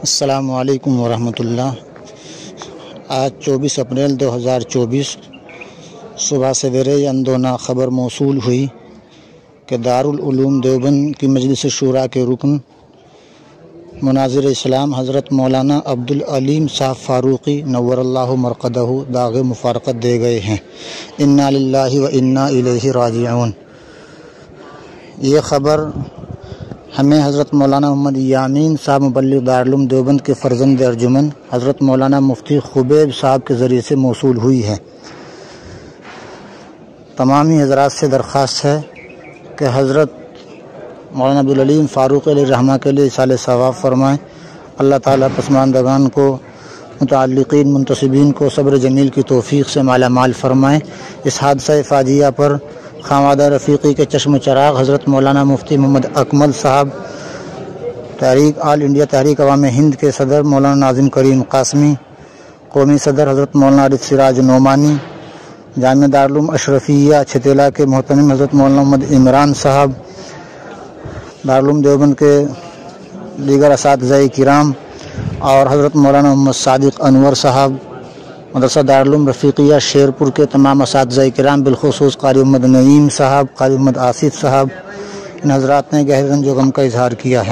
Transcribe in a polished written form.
السلام علیکم ورحمۃ اللہ۔ آج 24 اپریل 2024 صبح سویرے اندونا خبر موصول ہوئی کہ دارالعلوم دیوبند کی مجلس شورا کے رکن مناظر اسلام حضرت مولانا عبدالعلیم صاحب فاروقی نور اللہ مرقدہ داغ مفارقت دے گئے ہیں۔ انا للہ و انا الیہ راجعون۔ یہ خبر ہمیں حضرت مولانا محمد یامین صاحب مبلغ دارالعلوم دیوبند کے فرزند ارجمن حضرت مولانا مفتی خبیب صاحب کے ذریعے سے موصول ہوئی ہے۔ تمامی حضرات سے درخواست ہے کہ حضرت مولانا عبدالعلیم فاروق علیہ رحمہ کے لیے ایصال ثواب فرمائیں۔ اللہ تعالیٰ پسماندگان کو، متعلقین منتصبین کو صبر جمیل کی توفیق سے مالا مال فرمائیں۔ اس حادثہ فاجعہ پر خانوادہ رفیقی کے چشم چراغ حضرت مولانا مفتی محمد اکمل صاحب، تحریک آل انڈیا تحریک عوام ہند کے صدر مولانا ناظم کریم قاسمی، قومی صدر حضرت مولانا عارف سراج نعمانی، جامعہ دارالعلوم اشرفیہ چھتیلا کے محترم حضرت مولانا محمد عمران صاحب، دارالعلوم دیوبند کے دیگر اساتذہ کرام اور حضرت مولانا محمد صادق انور صاحب، مدرسہ دارالعلوم رفیقیہ شیرپور کے تمام اساتذہ کرام، بالخصوص قاری محمد نعیم صاحب، قاری محمد آصف صاحب، ان حضرات نے گہرے رنج و غم کا اظہار کیا ہے۔